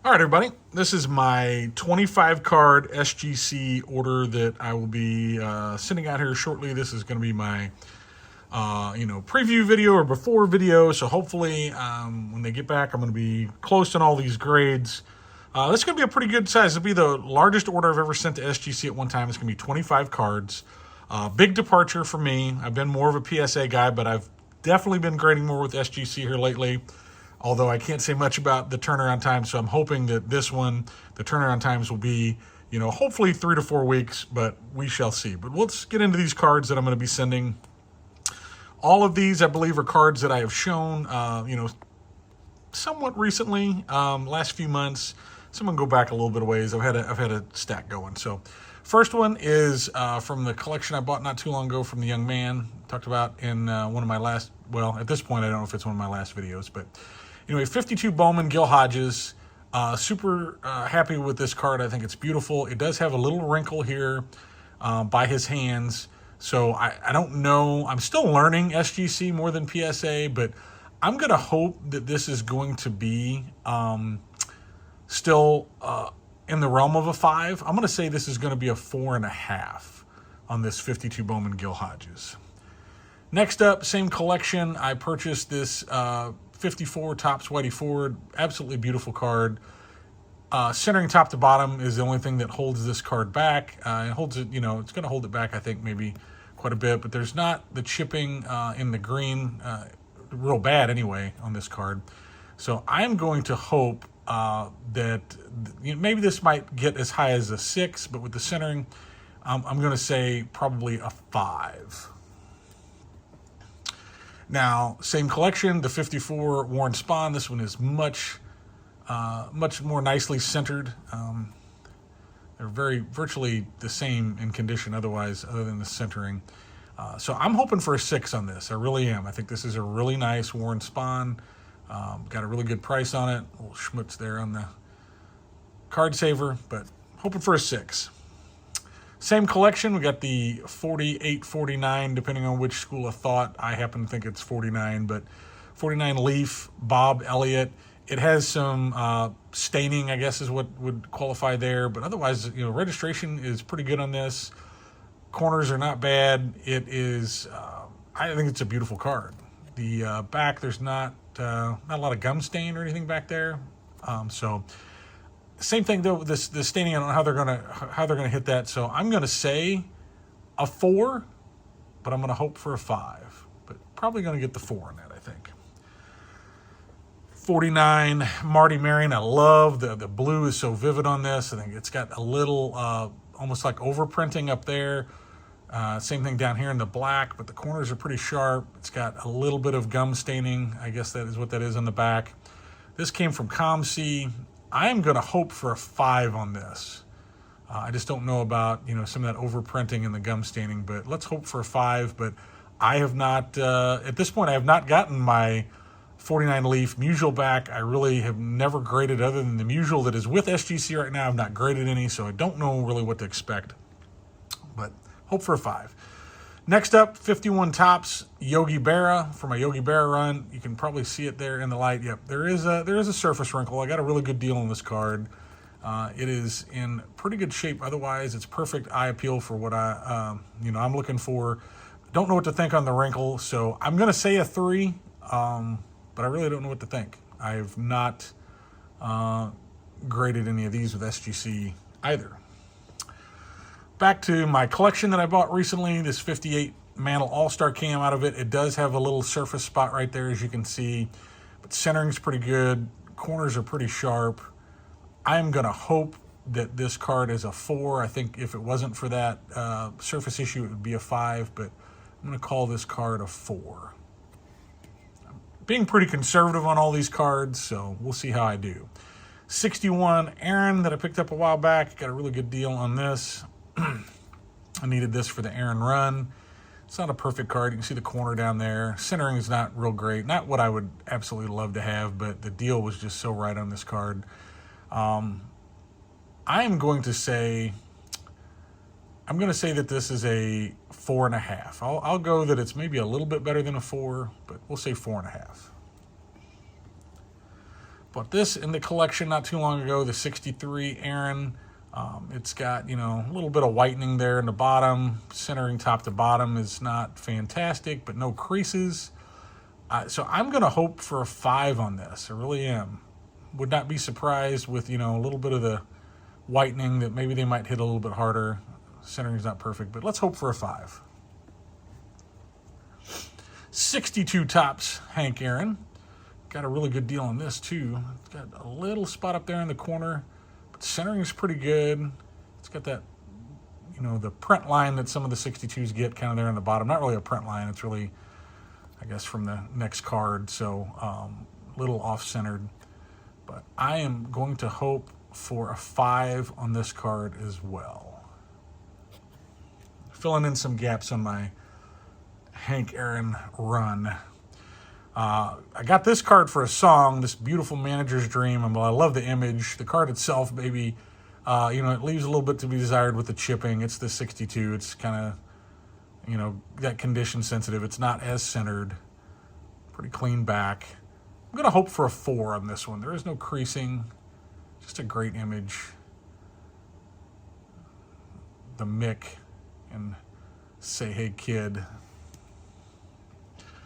All right, everybody. This is my 25 card SGC order that I will be sending out here shortly. This is going to be my preview video or before video. So hopefully, when they get back, I'm going to be close on all these grades. This is going to be a pretty good size. It'll be the largest order I've ever sent to SGC at one time. It's going to be 25 cards. Big departure for me. I've been more of a PSA guy, but I've definitely been grading more with SGC here lately. Although I can't say much about the turnaround time, so I'm hoping that this one, the turnaround times will be, hopefully 3 to 4 weeks, but we shall see. But let's get into these cards that I'm going to be sending. All of these, I believe, are cards that I have shown, somewhat recently, last few months. So I'm going to go back a little bit of ways. I've had a stack going. So first one is from the collection I bought not too long ago from the young man. Talked about in one of my last, well, at this point, I don't know if it's one of my last videos, but anyway, 52 Bowman Gil Hodges. Super happy with this card. I think it's beautiful. It does have a little wrinkle here by his hands. So I don't know. I'm still learning SGC more than PSA, but I'm going to hope that this is going to be still in the realm of a 5. I'm going to say this is going to be a 4.5 on this 52 Bowman Gil Hodges. Next up, same collection. I purchased this 54 Topps Whitey Ford. Absolutely beautiful card. Centering top to bottom is the only thing that holds this card back. It holds it, it's going to hold it back, I think, maybe quite a bit. But there's not the chipping in the green, real bad anyway, on this card. So I'm going to hope that maybe this might get as high as a 6, but with the centering, I'm going to say probably a 5. Now, same collection, the 54 Warren Spahn. This one is much more nicely centered. They're virtually the same in condition otherwise, other than the centering. So I'm hoping for a 6 on this. I really am. I think this is a really nice Warren Spahn. Got a really good price on it. A little schmutz there on the card saver, but hoping for a 6. Same collection, we got the 48, 49, depending on which school of thought. I happen to think it's 49, but 49 Leaf, Bob Elliott. It has some staining, I guess is what would qualify there, but otherwise, registration is pretty good on this. Corners are not bad. It is, I think it's a beautiful card. The back, there's not a lot of gum stain or anything back there, so... Same thing though. This staining, I don't know how they're gonna hit that. So I'm gonna say a 4, but I'm gonna hope for a 5. But probably gonna get the 4 on that, I think. 49 Marty Marion. I love the blue is so vivid on this. I think it's got a little almost like overprinting up there. Same thing down here in the black, but the corners are pretty sharp. It's got a little bit of gum staining. I guess that is what that is on the back. This came from ComC. I am going to hope for a 5 on this. I just don't know about, some of that overprinting and the gum staining, but let's hope for a 5. But I have not, at this point, I have not gotten my 49 Leaf Musial back. I really have never graded other than the Musial that is with SGC right now. I've not graded any, so I don't know really what to expect. But hope for a 5. Next up, 51 Topps Yogi Berra for my Yogi Berra run. You can probably see it there in the light. Yep, there is a surface wrinkle. I got a really good deal on this card. It is in pretty good shape. Otherwise, it's perfect eye appeal for what I'm looking for. Don't know what to think on the wrinkle, so I'm gonna say a 3, but I really don't know what to think. I have not graded any of these with SGC either. Back to my collection that I bought recently, this 58 Mantle All-Star cam out of it. It does have a little surface spot right there, as you can see, but centering's pretty good. Corners are pretty sharp. I'm going to hope that this card is a 4. I think if it wasn't for that surface issue, it would be a 5, but I'm going to call this card a 4. I'm being pretty conservative on all these cards, so we'll see how I do. 61 Aaron that I picked up a while back. Got a really good deal on this. I needed this for the Aaron run. It's not a perfect card. You can see the corner down there. Centering is not real great. Not what I would absolutely love to have, but the deal was just so right on this card. I am going to say that this is a 4.5. I'll go that it's maybe a little bit better than a 4, but we'll say 4.5. Bought this in the collection not too long ago, the 63 Aaron. It's got, a little bit of whitening there in the bottom. Centering top to bottom is not fantastic, but no creases. So I'm going to hope for a 5 on this. I really am. Would not be surprised with, a little bit of the whitening that maybe they might hit a little bit harder. Centering's not perfect, but let's hope for a 5. 62 Topps Hank Aaron. Got a really good deal on this too. It's got a little spot up there in the corner, but centering is pretty good. It's got that, the print line that some of the 62s get kind of there in the bottom. Not really a print line. It's really, I guess, from the next card. So a little off-centered. But I am going to hope for a 5 on this card as well. Filling in some gaps on my Hank Aaron run. I got this card for a song, this beautiful Manager's Dream. I love the image. The card itself, maybe, it leaves a little bit to be desired with the chipping. It's the 62. It's kind of, that condition sensitive. It's not as centered. Pretty clean back. I'm going to hope for a 4 on this one. There is no creasing. Just a great image. The Mick and Say Hey Kid.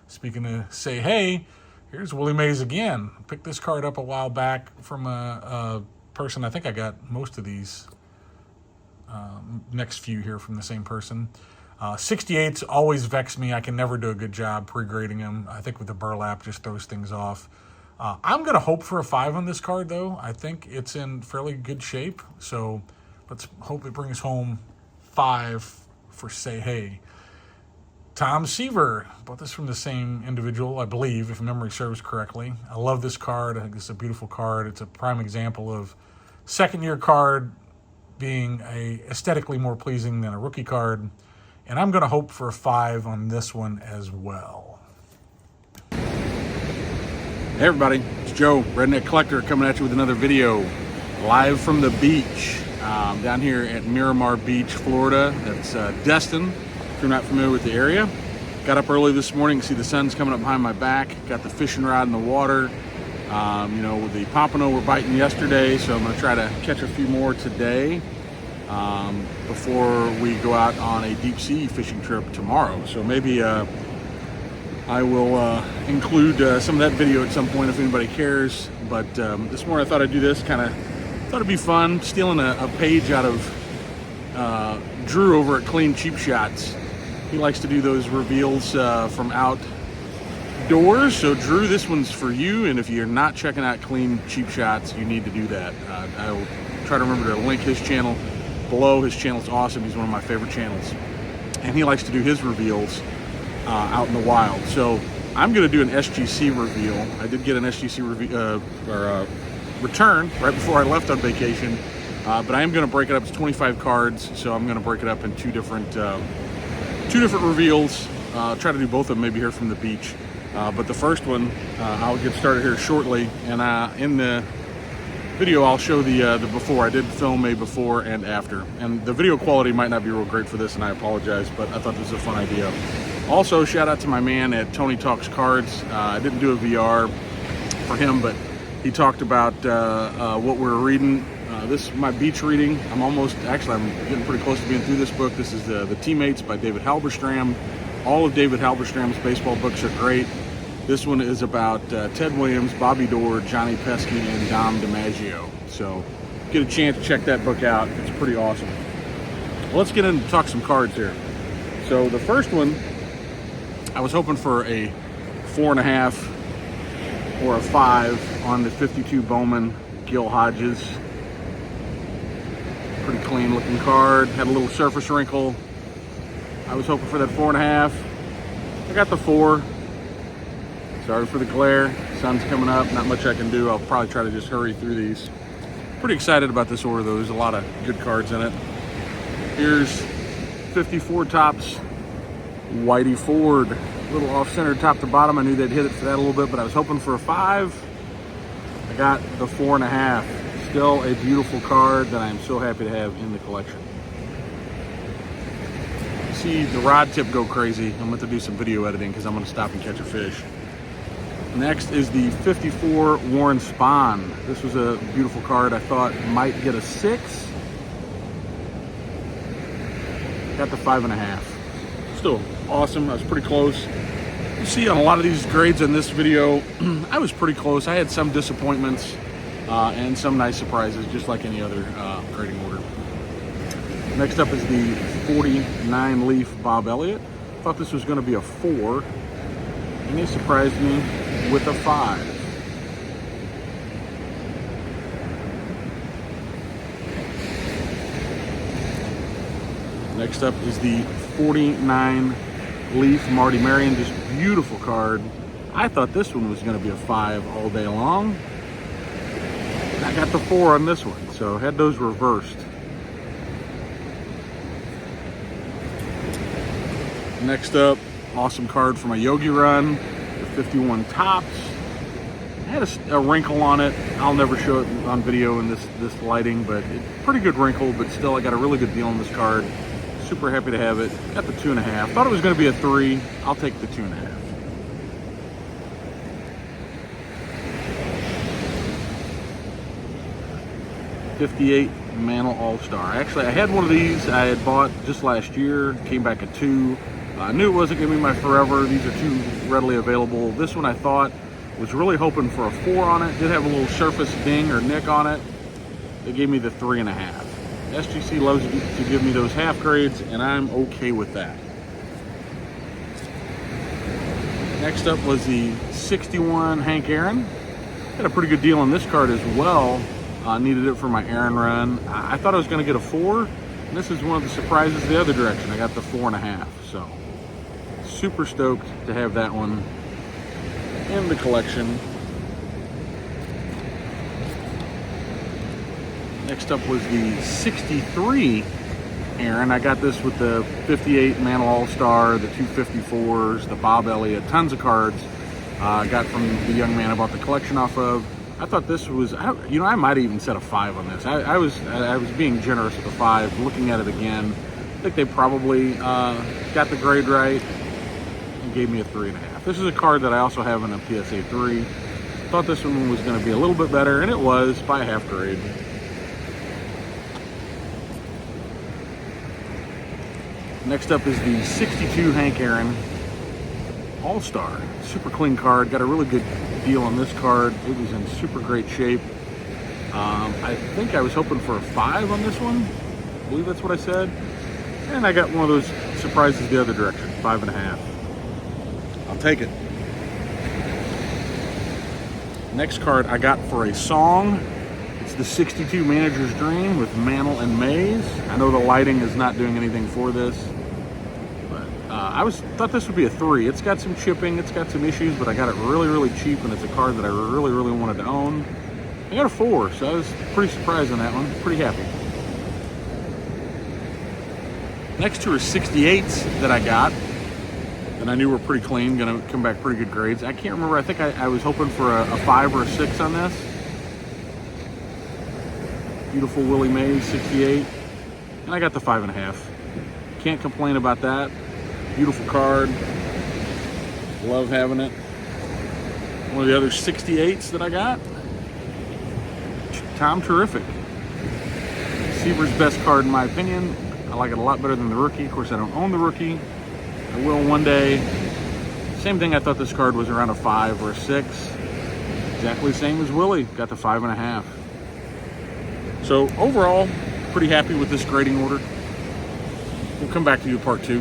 Speaking of Say Hey, here's Willie Mays again. I picked this card up a while back from a person. I think I got most of these next few here from the same person. 68s always vex me. I can never do a good job pre-grading them. I think with the burlap just throws things off. I'm going to hope for a 5 on this card, though. I think it's in fairly good shape. So let's hope it brings home 5 for Say Hey. Tom Seaver. Bought this from the same individual, I believe, if memory serves correctly. I love this card. I think it's a beautiful card. It's a prime example of second-year card being aesthetically more pleasing than a rookie card. And I'm going to hope for a 5 on this one as well. Hey everybody, it's Joe, Redneck Collector, coming at you with another video. Live from the beach, down here at Miramar Beach, Florida. That's Destin. If you're not familiar with the area. Got up early this morning to see the sun's coming up behind my back. Got the fishing rod in the water. With the pompano we're biting yesterday, so I'm going to try to catch a few more today before we go out on a deep sea fishing trip tomorrow. So maybe I will include some of that video at some point if anybody cares. But this morning I thought I'd do this. Thought it'd be fun, stealing a page out of Drew over at Clean Cheap Shots. He likes to do those reveals from outdoors. So Drew, this one's for you. And if you're not checking out Clean Cheap Shots, you need to do that. I will try to remember to link his channel below. His channel's awesome. He's one of my favorite channels. And he likes to do his reveals out in the wild. So I'm going to do an SGC reveal. I did get an SGC return right before I left on vacation. But I am going to break it up. It's 25 cards. So I'm going to break it up in two different reveals. Try to do both of them maybe here from the beach. But the first one, I'll get started here shortly. And in the video, I'll show the before. I did film a before and after. And the video quality might not be real great for this, and I apologize, but I thought this was a fun idea. Also, shout out to my man at Tony Talks Cards. I didn't do a VR for him, but he talked about what we're reading. This is my beach reading. I'm getting pretty close to being through this book. This is the Teammates by David Halberstam. All of David Halberstram's baseball books are great. This one is about Ted Williams, Bobby Doerr, Johnny Pesky, and Dom DiMaggio. So get a chance to check that book out. It's pretty awesome. Well, let's get in and talk some cards here. So the first one, I was hoping for a 4.5 or a 5 on the 52 Bowman Gil Hodges. Pretty clean looking card. Had a little surface wrinkle. I was hoping for that 4.5. I got the 4. Sorry for the glare. Sun's coming up. Not much I can do. I'll probably try to just hurry through these. Pretty excited about this order though. There's a lot of good cards in it. Here's 54 Topps Whitey Ford. A little off-center top to bottom. I knew they'd hit it for that a little bit, but I was hoping for a 5. I got the 4.5. Still a beautiful card that I am so happy to have in the collection. See the rod tip go crazy. I'm going to do some video editing because I'm going to stop and catch a fish. Next is the 54 Warren Spahn. This was a beautiful card. I thought might get a 6. Got the 5.5. Still awesome. I was pretty close. You see on a lot of these grades in this video, I was pretty close. I had some disappointments and some nice surprises, just like any other grading order. Next up is the 49 Leaf Bob Elliott. Thought this was going to be a 4, and he surprised me with a 5. Next up is the 49 Leaf Marty Marion. Just beautiful card. I thought this one was going to be a 5 all day long. I got the 4 on this one, so had those reversed. Next up, awesome card from a Yogi run, the 51 Tops. It had a wrinkle on it. I'll never show it on video in this lighting, but pretty good wrinkle, but still I got a really good deal on this card. Super happy to have it. Got the 2.5. Thought it was going to be a 3. I'll take the 2.5. '58 Mantle All-Star. Actually, I had one of these I had bought just last year. Came back at 2. I knew it wasn't going to be my forever. These are too readily available. This one I thought was really hoping for a 4 on it. Did have a little surface ding or nick on it. They gave me the 3.5. SGC loves to give me those half grades, and I'm okay with that. Next up was the 61 Hank Aaron. Got a pretty good deal on this card as well. Needed it for my Aaron run. I thought I was going to get a 4, and this is one of the surprises the other direction. I got the 4.5, so super stoked to have that one in the collection. Next up was the 63 Aaron. I got this with the 58 Mantle All-Star, the 254s, the Bob Elliott, tons of cards. I got from the young man I bought the collection off of. I thought this was, you know, I might have even set a 5 on this. I was being generous with the 5. Looking at it again, I think they probably got the grade right and gave me a 3.5. This is a card that I also have in a PSA 3. Thought this one was going to be a little bit better, and it was by a half grade. Next up is the 62 Hank Aaron All-Star. Super clean card. Got a really good deal on this card. It was in super great shape. I think I was hoping for a 5 on this one. I believe that's what I said. And I got one of those surprises the other direction, 5.5. I'll take it. Next card I got for a song. It's the 62 Manager's Dream with Mantle and Mays. I know the lighting is not doing anything for this, but I thought this would be a 3. It's got some chipping, it's got some issues, but I got it really, really cheap, and it's a card that I really, really wanted to own. I got a 4, so I was pretty surprised on that one. Pretty happy. Next two are 68s that I got, and I knew were pretty clean, gonna come back pretty good grades. I can't remember, I think I was hoping for a 5 or a 6 on this. Beautiful Willie Mays, 68. And I got the 5.5. Can't complain about that. Beautiful card. Love having it. One of the other 68s that I got. Tom Terrific. Seaver's best card in my opinion. I like it a lot better than the rookie. Of course, I don't own the rookie. I will one day. Same thing, I thought this card was around a 5 or a 6. Exactly the same as Willie. Got the 5.5. So overall, pretty happy with this grading order. We'll come back to you part 2.